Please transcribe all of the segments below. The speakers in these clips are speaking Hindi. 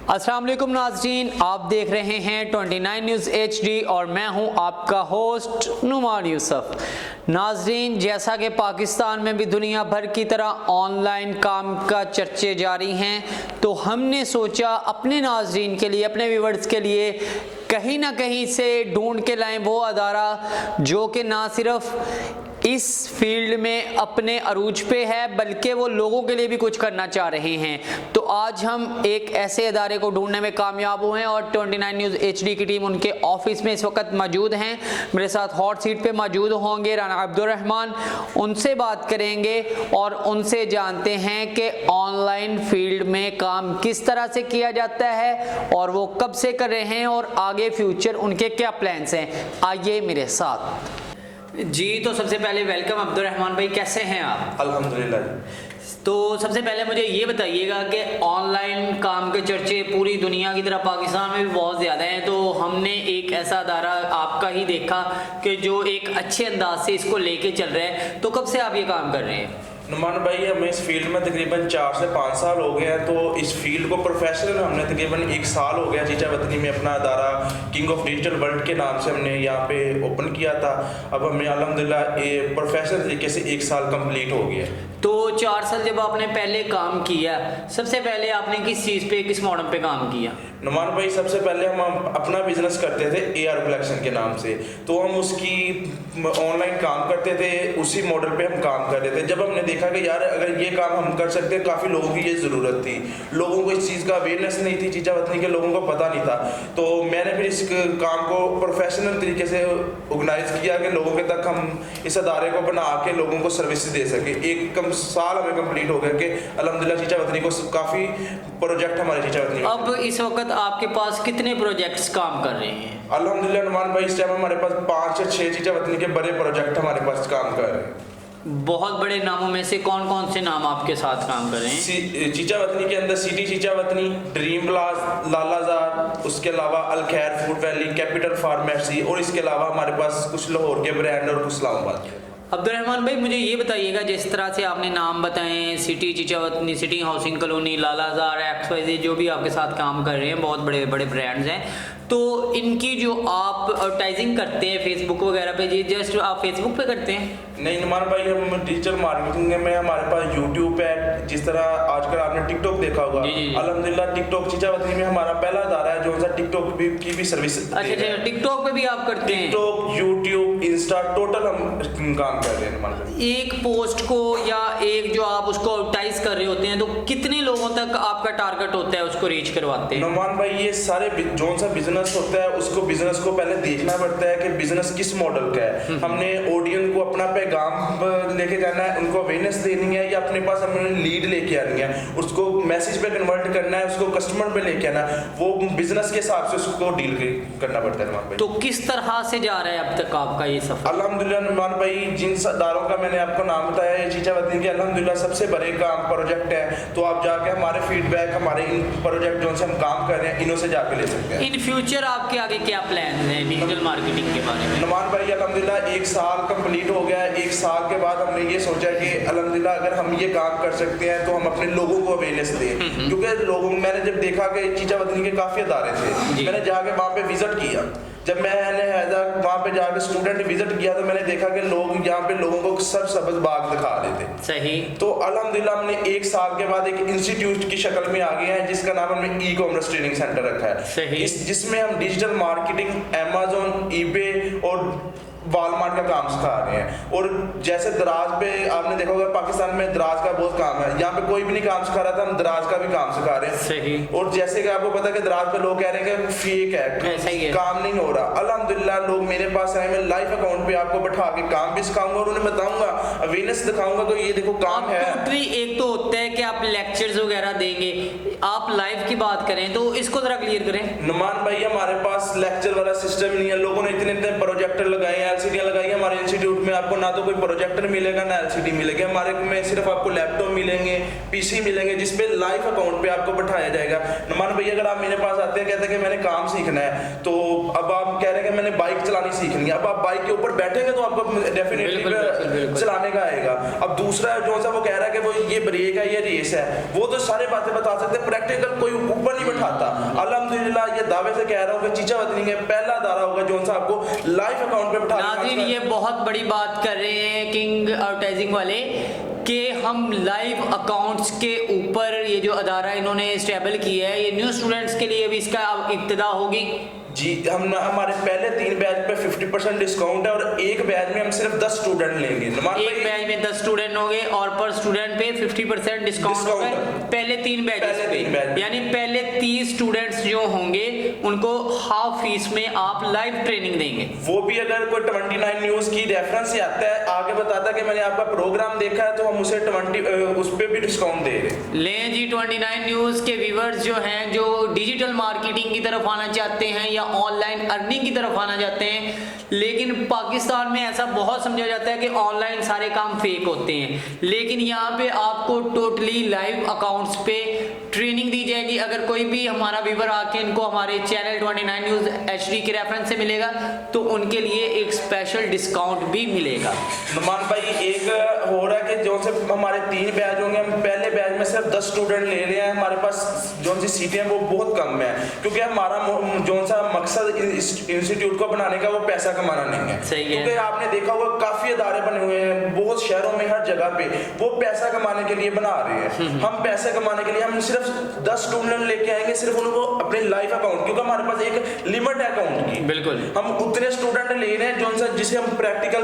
अस्सलाम वालेकुम नाज़रीन, आप देख रहे हैं 29 न्यूज़ HD और मैं हूं आपका होस्ट नुमान यूसुफ। नाज़रीन, जैसा कि पाकिस्तान में भी दुनिया भर की तरह ऑनलाइन काम का चर्चे जारी हैं, तो हमने सोचा अपने नाज़रीन के लिए, अपने व्यूवर्स के लिए कहीं ना कहीं से ढूंढ के लाएं वो अदारा जो कि ना सिर्फ इस फील्ड में अपने अरूज पे है बल्कि वो लोगों के लिए भी कुछ करना चाह रहे हैं। तो आज हम एक ऐसे अदारे को ढूंढने में कामयाब हुए हैं और 29 न्यूज़ HD की टीम उनके ऑफिस में इस वक्त मौजूद हैं। मेरे साथ हॉट सीट पे मौजूद होंगे राना अब्दुर्रहमान, उनसे बात करेंगे और उनसे जानते हैं कि ऑनलाइन फील्ड में काम किस तरह से किया जाता है और वो कब से कर रहे हैं और आगे फ्यूचर उनके क्या प्लान्स हैं। आइए मेरे साथ जी। तो सबसे पहले वेलकम अब्दुर्रहमान भाई, कैसे हैं आप? अल्हम्दुलिल्लाह। तो सबसे पहले मुझे ये बताइएगा कि ऑनलाइन काम के चर्चे पूरी दुनिया की तरह पाकिस्तान में भी बहुत ज़्यादा हैं, तो हमने एक ऐसा अदारा आपका ही देखा कि जो एक अच्छे अंदाज से इसको लेके चल रहा है। तो कब से आप ये काम कर रहे हैं? नुमान भाई, हमें इस फील्ड में तकरीबन 4 से 5 साल हो गए हैं। तो इस फील्ड को प्रोफेशनल हमने तकरीबन 1 साल हो गया चीचा वतनी में अपना अदारा किंग ऑफ डिजिटल वर्ल्ड के नाम से हमने यहाँ पे ओपन किया था। अब हमें अल्हम्दुलिल्लाह प्रोफेशनल तरीके से 1 साल कंप्लीट हो गया। तो 4 साल जब आपने पहले काम किया, सबसे पहले आपने किस चीज़ पे, किस मॉडल पे काम किया? नुमान भाई, सबसे पहले हम अपना बिजनेस करते थे AR कलेक्शन के नाम से, तो हम उसकी ऑनलाइन काम करते थे, उसी मॉडल पे हम काम कर रहे थे। जब हमने देखा कि यार अगर ये काम हम कर सकते हैं, काफ़ी लोगों की ये ज़रूरत थी, लोगों को इस चीज़ का अवेयरनेस नहीं थी, चीचा वतनी के लोगों को पता नहीं था। तो मैंने फिर इस काम को प्रोफेशनल तरीके से ऑर्गेनाइज किया कि लोगों के तक हम इस अदारे को बना के लोगों को सर्विस दे सके। 1 साल हमें कंप्लीट हो गया कि अल्हम्दुलिल्लाह चीचा वतनी को काफ़ी प्रोजेक्ट हमारे चीचा वतनी। अब इस वक्त आपके पास कितने प्रोजेक्ट्स काम कर रहे हैं? अल्हम्दुलिल्लाह नुमान भाई, इस टाइम हमारे पास 5 से 6 चीचा वतनी के बड़े प्रोजेक्ट हमारे पास काम कर रहे हैं। बहुत बड़े नामों में से कौन कौन से नाम आपके साथ काम कर रहे हैं? चीचा वतनी के अंदर सिटी चीचा वतनी, ड्रीम प्लाज, लालाजार, उसके अलावा अल खैर फूड वैली, कैपिटल फार्मेसी और इसके अलावा हमारे पास कुछ लाहौर के ब्रांड और कुछ इस्लामाबाद के। अब्दुर्रहमान भाई, मुझे ये बताइएगा, जिस तरह से आपने नाम बताएं, city Chichawatni, city housing colony, Lalazar, XYZ, जो भी आपके साथ काम कर रहे हैं, बहुत बड़े बड़े ब्रांड्स हैं। तो इनकी जो आप एडवर्टाइजिंग करते हैं फेसबुक वगैरह पे, जी जस्ट आप फेसबुक पे करते हैं? नहीं नुमान भाई, हम डिजिटल मार्केटिंग में हमारे पास यूट्यूब है, जिस तरह आजकल आपने टिकटॉक देखा होगा। अल्हम्दुलिल्लाह टिकटॉक चीचा वतनी में हमारा पहला अदारा है जो टिकटॉक की भी सर्विस। अच्छा, टिकटॉक पे भी आप करते हैं? टिकटॉक, यूट्यूब, इंस्टा, टोटल हम काम कर रहे हैं नुमान भाई। एक पोस्ट को या एक जो आप उसको एडवर्टाइज कर रहे होते हैं, तो कितने लोगों तक आपका टारगेट होता है उसको रीच करवाते हैं? नुमान भाई, ये सारे जो सा बिजनेस होता है उसको बिजनेस को पहले देखना पड़ता है कि बिजनेस किस मॉडल का है। हमने ऑडियंस को अपना पैगाम लेके जाना है, उनको अवेयरनेस देनी है या अपने पास हमने लीड लेके आनी है, उसको मैसेज पे कन्वर्ट करना है, उसको कस्टमर पे लेके आना है, वो बिजनेस के हिसाब से उसको डील करना पड़ता है नुमान भाई। तो किस तरह से जा रहा है अब तक आपका ये सफर? अल्हम्दुलिल्लाह नुमान भाई, जिन अदारों का मैंने आपको नाम बताया है चीचा वतनी के, अल्हम्दुलिल्लाह सबसे बड़े काम प्रोजेक्ट है। तो आप जाके हमारे फीडबैक, हमारे इन प्रोजेक्ट जो से हम काम कर रहे हैं, इन्हों से जाके ले सकते हैं। इन फ्यूचर आपके आगे क्या प्लान है डिजिटल मार्केटिंग के बारे में? नुमान भाई, अल्हम्दुलिल्लाह 1 साल कंप्लीट हो गया है। 1 साल के बाद हमने ये सोचा कि अल्हम्दुलिल्लाह अगर हम ये काम कर सकते हैं तो हम अपने लोगों को अवेयरनेस दें, क्योंकि लोगों मैंने जब देखा कि चीचा वतनी के काफ़ी अदारे थे, मैंने जाके वहाँ पे विजिट किया। जब मैंने वहाँ पे जाकर स्टूडेंट विजिट किया तो मैंने देखा कि लोग यहाँ पे लोगों को सरसब्ज बाग दिखा रहे थे। सही। तो अल्हम्दुलिल्लाह हमने 1 साल के बाद एक इंस्टीट्यूट की शक्ल में आ गए हैं जिसका नाम हमने ई-कॉमर्स ट्रेनिंग सेंटर रखा है। सही। जिसमें हम डिजिटल मार्केटिंग, अमेज़न, ईबे और वॉलमार्ट का काम सिखा रहे हैं। और जैसे दराज पे आपने देखा होगा, पाकिस्तान में दराज का बहुत काम है, यहाँ पे कोई भी नहीं काम सिखा रहा था, हम दराज का भी काम सिखा रहे हैं। सही। और जैसे कि आपको पता है कि दराज पे लोग कह रहे हैं कि फेक है, काम नहीं हो रहा, अल्हम्दुलिल्लाह लोग मेरे पास आए, मैं लाइव अकाउंट पे आपको बैठा के काम भी सिखाऊंगा और उन्हें बताऊंगा, अवेयरनेस दिखाऊंगा कि ये देखो काम है। टोटली एक तो होता है कि आप लेक्चर्स वगैरह देंगे, आप लाइव की बात करें तो इसको जरा क्लियर करें। नुमान भाई, हमारे पास लेक्चर वाला सिस्टम नहीं है। लोगों ने इतने प्रोजेक्टर लगाए हैं, एलसीडी लगाई है हमारे इंस्टीट्यूट में, आपको ना तो कोई प्रोजेक्टर मिलेगा ना एलसीडी मिलेगी, हमारे में सिर्फ आपको लैपटॉप मिलेंगे, पीसी मिलेंगे, जिसपे लाइव अकाउंट पे आपको बैठाया जाएगा। नुमान भैया अगर आप मेरे पास आते हैं कहते हैं कि मैंने काम सीखना है, तो अब आप कह रहे हैं कि मैंने बाइक चलानी सीखनी है, अब आप बाइक के ऊपर बैठेंगे तो आपको डेफिनेटली चलाने का आएगा। अब दूसरा जो सा वो कह रहा है कि वो ये ब्रेक है, ये रेस है, वो तो सारे बातें बता सकते हैं, प्रैक्टिकल कोई ऊपर नहीं बैठाता। अल्हम्दुलिल्लाह ये दावे से कह रहा हूँ कि चीचा वतनी के पहला दारा होगा जो सा आपको लाइव अकाउंट पे बैठा। नाज़रीन ये बहुत बड़ी बात कर रहे हैं किंग एडवर्टाइजिंग वाले कि हम लाइव अकाउंट्स के ऊपर ये जो अदारा इन्होंने स्टेबल किया है, ये न्यू स्टूडेंट्स के लिए भी इसका अब इब्तिदा होगी। जी हम हमारे पहले 3 बैच पे 50% डिस्काउंट है और एक बैच में हम सिर्फ 10 स्टूडेंट लेंगे। एक बैच में 10 स्टूडेंट होंगे और पर स्टूडेंट पे 50% डिस्काउंट होगा पहले 3 बैचेस पे, यानी पहले 30 स्टूडेंट्स जो होंगे उनको हाफ फीस में आप लाइव ट्रेनिंग देंगे। वो भी अगर कोई 29 न्यूज़ की रेफरेंस से आता है, आगे बताता है कि मैंने आपका प्रोग्राम देखा है, तो हम उसे 20 उस पर भी डिस्काउंट दे रहे। लें जी 29 न्यूज़ के व्यूअर्स जो हैं, जो डिजिटल मार्केटिंग की तरफ आना चाहते हैं या ऑनलाइन अर्निंग की तरफ आना चाहते हैं, लेकिन पाकिस्तान में ऐसा बहुत समझा जाता है कि ऑनलाइन सारे काम फेक होते हैं, लेकिन यहाँ पे आपको टोटली लाइव अकाउंट्स पे ट्रेनिंग दी जाएगी। अगर कोई भी हमारा व्यूअर आके इनको हमारे चैनल 29 न्यूज़ HD के रेफरेंस से मिलेगा तो उनके लिए एक स्पेशल डिस्काउंट भी मिलेगा। नुमान भाई एक हो रहा है कि जो से हमारे 3 बैच होंगे, हम पहले बैच में सिर्फ 10 स्टूडेंट ले रहे हैं, हमारे पास जो सी सीटें हैं वो बहुत कम है, क्योंकि हमारा जो सा मकसद इंस्टीट्यूट को बनाने का वो पैसा कमाना नहीं है। सही है। क्योंकि आपने देखा होगा काफी अदारे बने हुए हैं बहुत शहरों में, हर जगह पे वो पैसा कमाने के लिए बना रहे हैं। हम पैसे कमाने के लिए हम सिर्फ 10 स्टूडेंट लेके आएंगे, सिर्फ उनको अपने लाइव अकाउंट, क्योंकि हमारे पास एक लिमिट है अकाउंट की, बिल्कुल हम उतने स्टूडेंट ले रहे हैं जो जिसे हम प्रैक्टिकल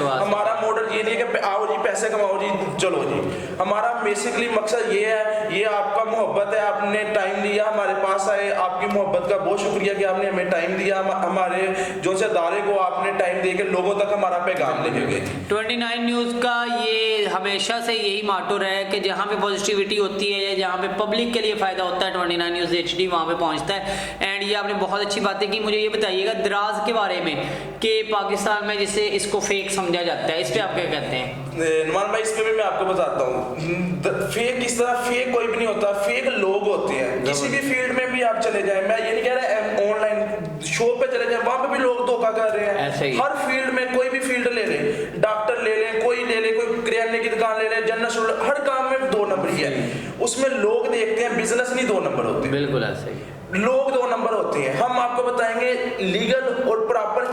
हमारा मॉडल ये नहीं है कि आओ जी पैसे कमाओ जी चलो जी। हमारा बेसिकली मकसद ये है, ये आपका मोहब्बत है, आपने टाइम दिया हमारे पास आए, आपकी मोहब्बत का बहुत शुक्रिया कि आपने हमें टाइम दिया, हमारे जो से दारे को आपने टाइम दे के लोगों तक हमारा पैगाम लेके गए। 29 न्यूज़ का ये हमेशा से यही माटो रहा है कि जहाँ पे पॉजिटिविटी होती है या जहाँ पे पब्लिक के लिए फ़ायदा होता है 29 न्यूज़ HD वहाँ पे पहुँचता है। एंड ये आपने बहुत अच्छी बातें की। मुझे ये बताइएगा दराज के बारे में कि पाकिस्तान में जिसे इसको फेक समझा जाता है, इस पर आप क्या कहते हैं? नुमान भाई इस पे भी मैं आपको बताता हूँ, फेक किस तरह, फेक कोई भी नहीं होता, फेक लोग होते हैं। किसी भी फील्ड में भी आप चले जाएं, मैं ये नहीं कह रहा ऑनलाइन शॉप पे चले जाएं, वहां पे भी लोग धोखा कर रहे हैं। हर फील्ड में कोई भी फील्ड ले लें, डॉक्टर ले लें, कोई ले लें, कोई किराने की दुकान ले लें, जनरल स्टोर, हर काम में 2 नंबर ही है। उसमें लोग देखते हैं, बिजनेस नहीं 2 नंबर होते। बिल्कुल ऐसे ही लोग 2 नंबर होते हैं। हम आपको बताएंगे लीगल और प्रॉपर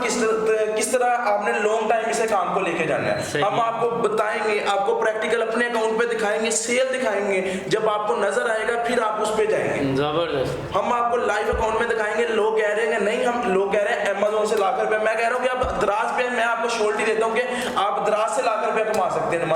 किस तरह आपने लॉन्ग टाइम इसे काम को लेके जाना है। हम आपको बताएंगे, आपको प्रैक्टिकल अपने अकाउंट पे दिखाएंगे, सेल दिखाएंगे, जब आपको नजर आएगा फिर आप उस पे जाएंगे। जबरदस्त। हम आपको लाइव अकाउंट में दिखाएंगे। लोग कह रहे हैं नहीं, हम लोग कह रहे हैं अमेज़न से लाख रुपए, मैं कह रहा हूँ कि आप दराज पे, मैं आपको श्योरिटी देता हूँ कि आप दराज से लाख रुपए कमा सकते हैं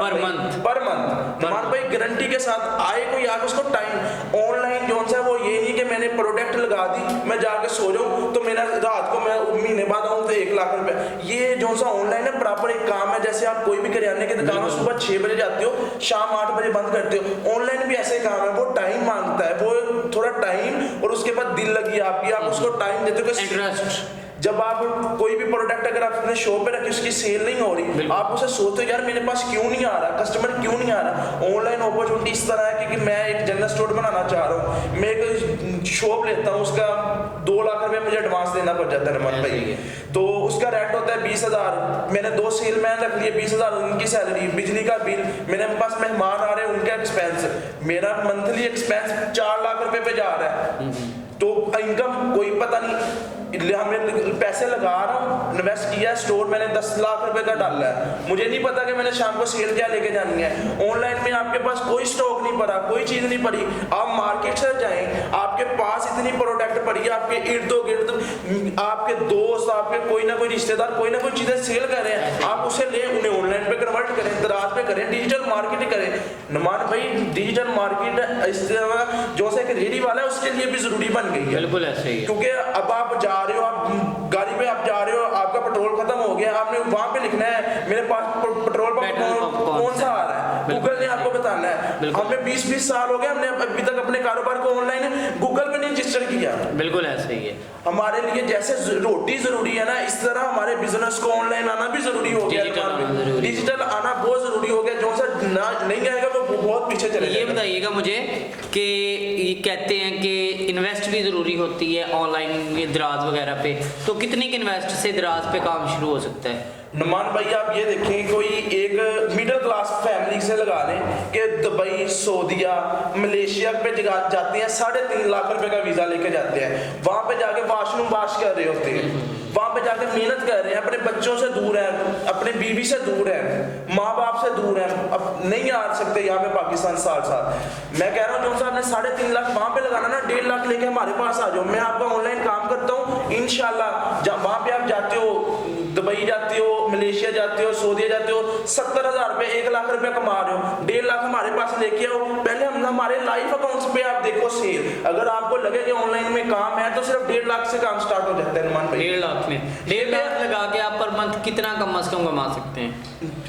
पर मंथ। नुमान भाई गारंटी के साथ आए कोई आगे उसको टाइम ऑनलाइन जो है वो ये नहीं कि मैंने प्रोडक्ट लगा दी मैं जाके सो जाऊं तो मेरा रात को मैं महीने बाद आऊं तो 1 लाख रुपए। ये जो सा ऑनलाइन है प्रॉपर एक काम है, जैसे आप कोई भी किराने की दुकान सुबह 6 बजे जाते हो, शाम 8 बजे बंद करते हो, ऑनलाइन भी ऐसे काम है। वो टाइम मांगता है, वो थोड़ा टाइम और उसके बाद दिल लगी आपकी, आप उसको टाइम देते हो। इंटरेस्ट जब आप कोई भी प्रोडक्ट अगर आप अपने शॉप पे रखे उसकी सेल नहीं हो रही, आप उसे सोचते हो यार मेरे पास क्यों नहीं आ रहा, कस्टमर क्यों नहीं आ रहा। ऑनलाइन अपॉर्चुनिटी इस तरह है कि मैं एक जनरल स्टोर बनाना चाह रहा हूँ, मैं एक शॉप लेता हूँ, उसका 2 लाख रुपए मुझे एडवांस देना पड़ जाता है नमन भाई, तो उसका रेंट होता है 20,000। मैंने 2 सेलमैन रख लिए, 20,000 उनकी सैलरी, बिजली का बिल, मेरे पास मेहमान आ रहे हैं उनका एक्सपेंस, मेरा मंथली एक्सपेंस 4 लाख रुपए पे जा रहा है। तो इनकम कोई पता नहीं, हमें पैसे लगा रहा हूँ, इन्वेस्ट किया, स्टोर मैंने 10 लाख रुपए का डाला है, मुझे नहीं पता कि मैंने शाम को सेल क्या लेके जानी है। ऑनलाइन में आपके पास कोई स्टॉक नहीं पड़ा, कोई चीज नहीं पड़ी, आप मार्केट से जाएं, आपके पास इतनी प्रोडक्ट पड़ी है, आपके इर्द गिर्द आपके दोस्त, आपके कोई ना कोई रिश्तेदार कोई ना कोई चीजें सेल कर रहे हैं, आप उसे ले उन्हें ऑनलाइन पे कन्वर्ट करें, दराज पे करें, डिजिटल मार्केटिंग करें। नुमान भाई डिजिटल मार्केट इस तरह जो से एक रेडी वाला है उसके लिए भी जरूरी बन गई है। बिल्कुल ऐसे ही, क्योंकि अब आप जा रहे हो, आप गाड़ी पे आप जा रहे हो, आपका पेट्रोल खत्म हो गया, आपने वहां पे लिखना है मेरे पास पेट्रोल पंप कौन सा आ रहा है, गूगल ने आपको बताना है। हमें 20-20 साल हो गए, हमने अभी तक अपने कारोबार को ऑनलाइन गूगल पे नहीं, जिस रजिस्टर किया। बिल्कुल ऐसे ही है। हमारे लिए जैसे रोटी जरूरी है ना, इस तरह हमारे बिजनेस को ऑनलाइन आना भी जरूरी हो गया। डिजिटल आना बहुत जरूरी हो गया। जो सा नहीं आएगा वो बहुत पीछे चले जाएगा। ये बताइएगा मुझे कि ये कहते हैं कि इन्वेस्ट भी ज़रूरी होती है ऑनलाइन दराज वगैरह पे, तो कितनी के इन्वेस्ट से दराज पे काम शुरू हो सकता है? नुमान भाई आप ये देखें, कोई एक मिडिल क्लास फैमिली से लगा लें कि दुबई, सऊदीया, मलेशिया पे जाते हैं, 3.5 लाख रुपए का वीज़ा लेके जाते हैं। वहाँ पे जाके वॉशरूम वॉश कर रहे होते हैं, वहाँ पे जाके मेहनत कर रहे हैं, अपने बच्चों से दूर हैं, अपने बीवी से दूर हैं, माँ बाप से दूर हैं, अब नहीं आ सकते यहाँ पे पाकिस्तान साल। मैं कह रहा हूँ जो सा आपने 3.5 लाख वहाँ पे लगाना ना, 1.5 लाख लेके हमारे पास आ जाओ। मैं आपका ऑनलाइन काम करता हूँ इंशाल्लाह। जब वहाँ पे आप जाते हो, दुबई जाते हो, मलेशिया जाते हो, सऊदीया जाते हो, 70,000 रुपए, 1 लाख रुपए कमा रहे हो, 1.5 लाख हमारे पास लेके आओ। पहले हम हमारे लाइफ अकाउंट्स पे आप देखो सेल, अगर आपको लगे कि ऑनलाइन में काम है तो सिर्फ 1.5 लाख से काम स्टार्ट हो जाता है। नुमान भाई 1.5 लाख में 1.5 लाख लगा के आप पर मंथ कितना कम से कम कमा सकते हैं?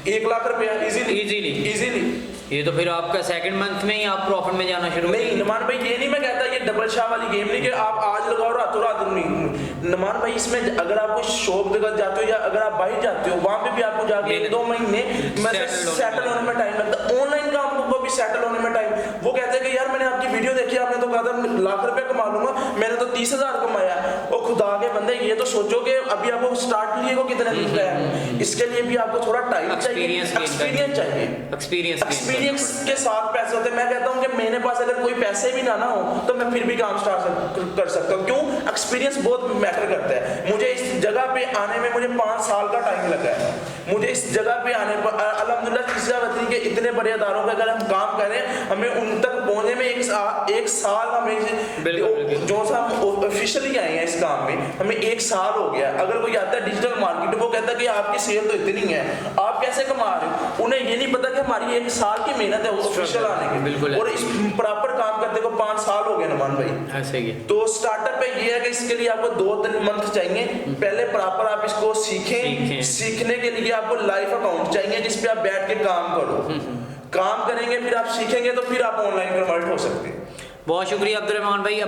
1 लाख रुपया इजीली। ये तो फिर आपका सेकंड मंथ में ही आप प्रॉफिट में जाना शुरू। नहीं नुमान भाई ये नहीं मैं कहता, ये डबल शाह वाली गेम नहीं कि आप आज लगाओ रातों रात नहीं। नुमान भाई इसमें अगर आप कोई शॉप जगह जाते हो या अगर आप बाहर जाते हो, वहां पे भी आपको जाके 1-2 महीने सेटल होने में टाइम लगता है। ऑनलाइन काम को भी सेटल होने में टाइम, वो कहते हैं कि यार मैंने आपकी वीडियो देखी, आपने तो कहा था लाख रुपए कमा लूंगा, मैंने तो 30,000 कमाया। और खुदा के बंदे ये तो सोचो कि अभी आपको स्टार्ट लिए को कितने दिन का है, इसके लिए भी आपको थोड़ा टाइम चाहिए, एक्सपीरियंस चाहिए। एक्सपीरियंस के साथ पैसे होते हैं। मैं कहता हूँ कि मेरे पास अगर कोई पैसे भी ना हो तो मैं फिर भी काम स्टार्ट कर सकता हूँ। क्यों? एक्सपीरियंस बहुत मैटर करता है। मुझे इस जगह पे आने में मुझे 5 साल का टाइम लगा है। मुझे इस जगह पे आने पर अल्हम्दुलिल्लाह तीसरा वतनी के इतने बड़े अदारों पे अगर हम काम करें, हमें उन तक पहुंचने में एक साल हमें जो सा ऑफिशियली आए हैं इस काम में, हमें 1 साल हो गया। अगर कोई आता है डिजिटल मार्केट, वो कहता है कि आपकी सेल तो इतनी है, आप कैसे कमा रहे हो? उन्हें ये नहीं पता कि हमारी 1 साल की मेहनत है ऑफिशियल आने की। बिल्कुल। और इस प्रॉपर काम करते को 5 साल हो गए नुमान भाई। ऐसे ही। तो स्टार्टअप पे ये है कि इसके लिए आपको 2-3 मंथ चाहिए। पहले प्रॉपर आप इसको सीखें। सीखने के लिए आपको लाइफ अकाउंट चाहिए जिस पे आप बैठ के काम करो। काम करेंगे, फिर आप सीखेंगे तो फिर आप ऑनलाइन कन्वर्ट हो सकते हैं। बहुत शुक्रिया अब्दुल रहमान भाई।